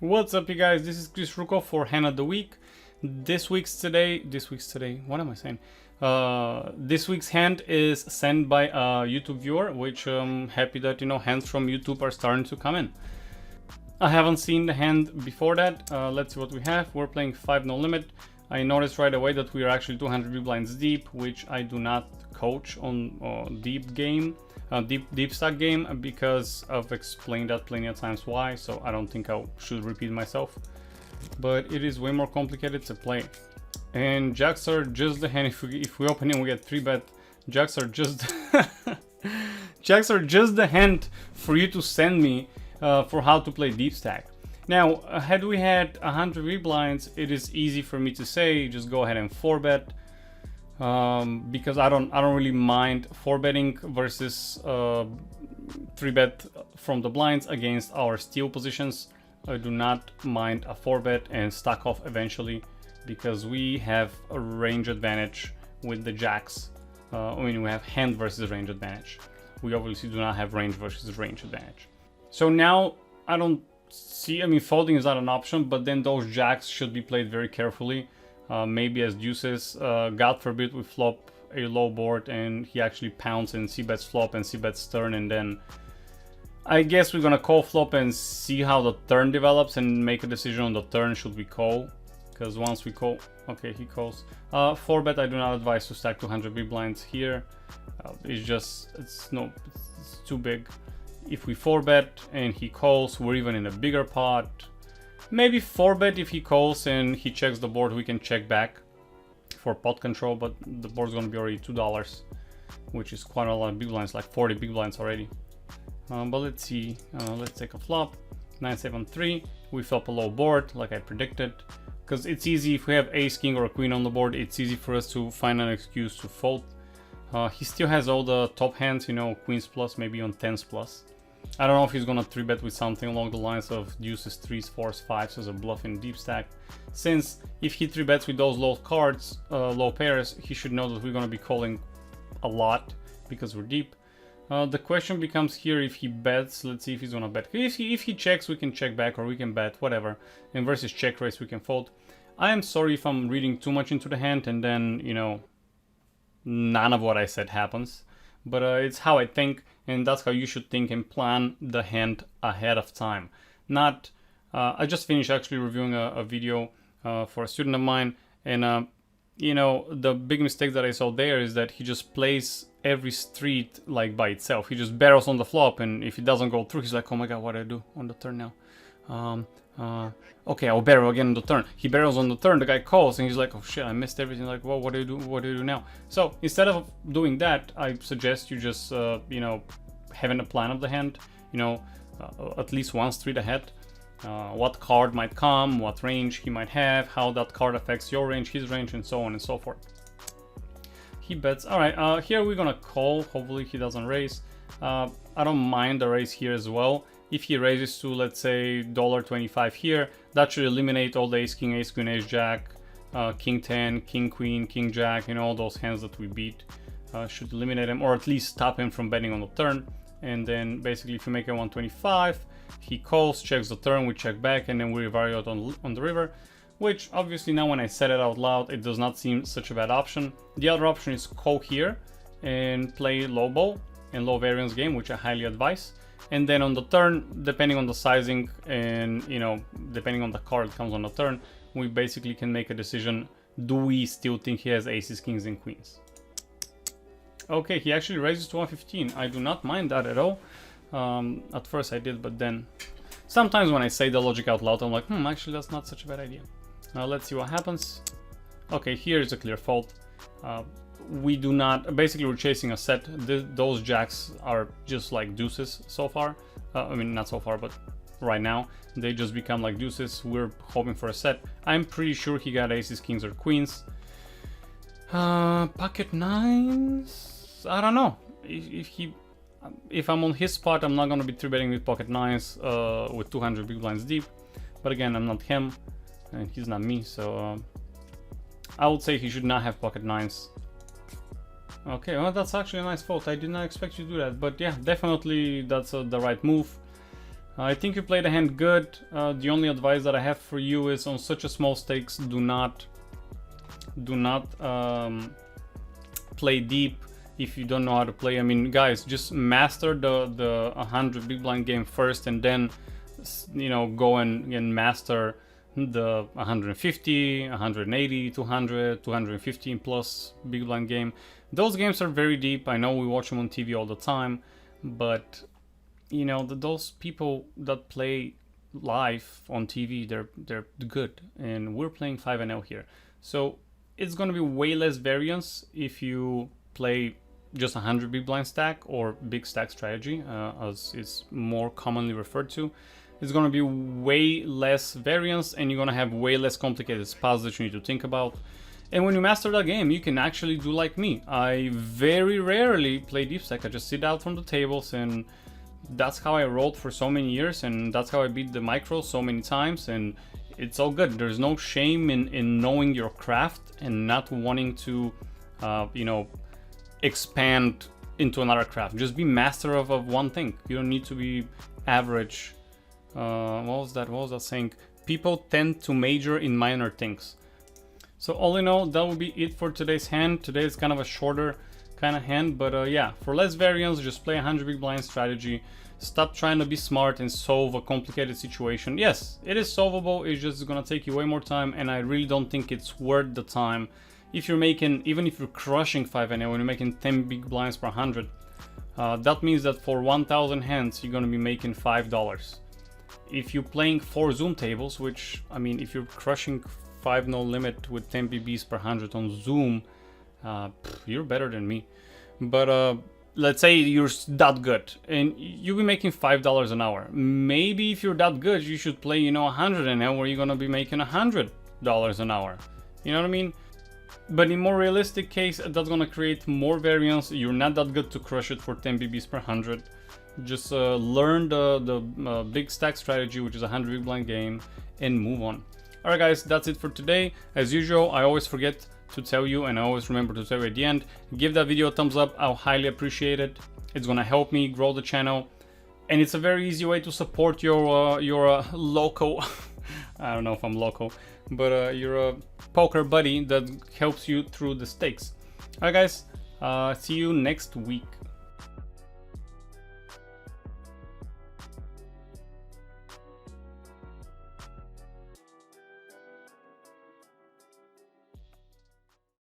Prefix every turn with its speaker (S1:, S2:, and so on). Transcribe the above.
S1: What's up, you guys? This is Chris Rukov for Hand of the Week. This week's today, what am I saying? This week's hand is sent by a YouTube viewer, which I'm happy that, hands from YouTube are starting to come in. I haven't seen the hand before that. Let's see what we have. We're playing 5 no limit. I noticed right away that we are actually 200 big blinds deep, which I do not coach on DeepStack game, because I've explained that plenty of times why, so I don't think I should repeat myself. But it is way more complicated to play. And jacks are just the hand. If we open and we get 3-bet, jacks are just jacks are just the hand for you to send me for how to play DeepStack. Now, had we had 100 big blinds, it is easy for me to say just go ahead and 4-bet. Because I don't really mind 4-betting versus 3-bet from the blinds against our steal positions. I do not mind a 4-bet and stack off eventually, because we have a range advantage with the jacks. We have hand versus range advantage. We obviously do not have range versus range advantage. So now I don't see, folding is not an option, but then those jacks should be played very carefully. Maybe as deuces. God forbid we flop a low board and he actually pounds and c-bets flop and c-bets turn, and then I guess we're gonna call flop and see how the turn develops and make a decision on the turn. Should we call? Because once we call, okay, he calls. 4-bet, I do not advise to stack 200 big blinds here. It's too big. If we 4-bet and he calls, we're even in a bigger pot. Maybe 4-bet if he calls and he checks the board, we can check back for pot control, but the board's gonna be already $2, which is quite a lot of big blinds, like 40 big blinds already. But let's see, let's take a flop. 9-7-3, we flop a low board like I predicted, because it's easy if we have ace, king, or a queen on the board. It's easy for us to find an excuse to fold. He still has all the top hands, queens plus, maybe on 10s plus. I don't know if he's gonna 3-bet with something along the lines of deuces, 3s, 4s, 5s as a bluff in DeepStack. Since if he 3-bets with those low cards, low pairs, he should know that we're gonna be calling a lot because we're deep. The question becomes here, if he bets, let's see if he's gonna bet. If he checks, we can check back, or we can bet, whatever. And versus check raise, we can fold. I am sorry if I'm reading too much into the hand and then, none of what I said happens. But it's how I think, and that's how you should think and plan the hand ahead of time. Not, I just finished actually reviewing a video for a student of mine, and the big mistake that I saw there is that he just plays every street like by itself. He just barrels on the flop, and if it doesn't go through, he's like, oh my god, what do I do on the turn now? Okay, I'll barrel again on the turn. He barrels on the turn, the guy calls, and he's like, oh shit, I missed everything. Like, well, what do you do? What do you do now? So instead of doing that, I suggest you just, having a plan of the hand, at least one street ahead. What card might come, what range he might have, how that card affects your range, his range, and so on and so forth. He bets. All right, here we're gonna call. Hopefully he doesn't raise. I don't mind the raise here as well. If he raises to, let's say, $1.25 here, that should eliminate all the ace king, ace jack, king 10, king queen, king jack, all those hands that we beat. Should eliminate him, or at least stop him from betting on the turn. And then basically if you make it 125, he calls, checks the turn, we check back, and then we evaluate on the river. Which obviously now when I said it out loud, it does not seem such a bad option. The other option is call here and play low ball and low variance game, which I highly advise. And then on the turn, depending on the sizing and depending on the card that comes on the turn, we basically can make a decision. Do we still think he has aces, kings, and queens? Okay, he actually raises to 115. I do not mind that at all. At first I did, but then sometimes when I say the logic out loud, I'm like, actually that's not such a bad idea. Let's see what happens. Okay, here is a clear fold. We do not, basically we're chasing a set. Those jacks are just like deuces so far. Not so far, but right now they just become like deuces. We're hoping for a set. I'm pretty sure he got aces, kings, or queens. Pocket nines, I don't know. If I'm on his spot, I'm not gonna be 3-betting with pocket nines with 200 big blinds deep. But again, I'm not him and he's not me, so I would say he should not have pocket nines. Okay, well, that's actually a nice fold. I did not expect you to do that, but yeah, definitely that's the right move. I think you played the hand good. The only advice that I have for you is on such a small stakes, do not play deep if you don't know how to play. I mean, guys, just master the 100 big blind game first, and then, you know, go and master the 150, 180, 200, 215 plus big blind game. Those games are very deep. I know we watch them on TV all the time, but you know, those people that play live on TV, they're good, and we're playing 5-0 here. So it's gonna be way less variance if you play just 100 big blind stack or big stack strategy, as it's more commonly referred to. It's gonna be way less variance, and you're gonna have way less complicated spots that you need to think about. And when you master that game, you can actually do like me. I very rarely play deep stack. I just sit out from the tables, and that's how I rolled for so many years, and that's how I beat the micro so many times, and it's all good. There's no shame in knowing your craft and not wanting to, you know, expand into another craft. Just be master of one thing. You don't need to be average. What was that saying? People tend to major in minor things. So all in all, that will be it for today's hand. Today is kind of a shorter kind of hand, but yeah, for less variance, just play 100 big blind strategy. Stop trying to be smart and solve a complicated situation. Yes, it is solvable, it's just gonna take you way more time, and I really don't think it's worth the time. If you're making, even if you're crushing 5-0, when you're making 10 big blinds per 100, that means that for 1,000 hands, you're gonna be making $5. If you're playing 4 Zoom tables, which, I mean, if you're crushing 5-0 limit with 10 BBs per 100 on Zoom, you're better than me. But let's say you're that good and you'll be making $5 an hour. Maybe if you're that good, you should play, you know, 100 an hour where you're gonna be making $100 an hour. You know what I mean? But in more realistic case, that's gonna create more variance. You're not that good to crush it for 10 BBs per 100. Just learn the big stack strategy, which is a 100 big blind game, and move on. Alright guys, that's it for today. As usual, I always forget to tell you, and I always remember to tell you at the end, give that video a thumbs up. I'll highly appreciate it. It's gonna help me grow the channel, and it's a very easy way to support your local I don't know if I'm local, but your poker buddy that helps you through the stakes. Alright guys, see you next week.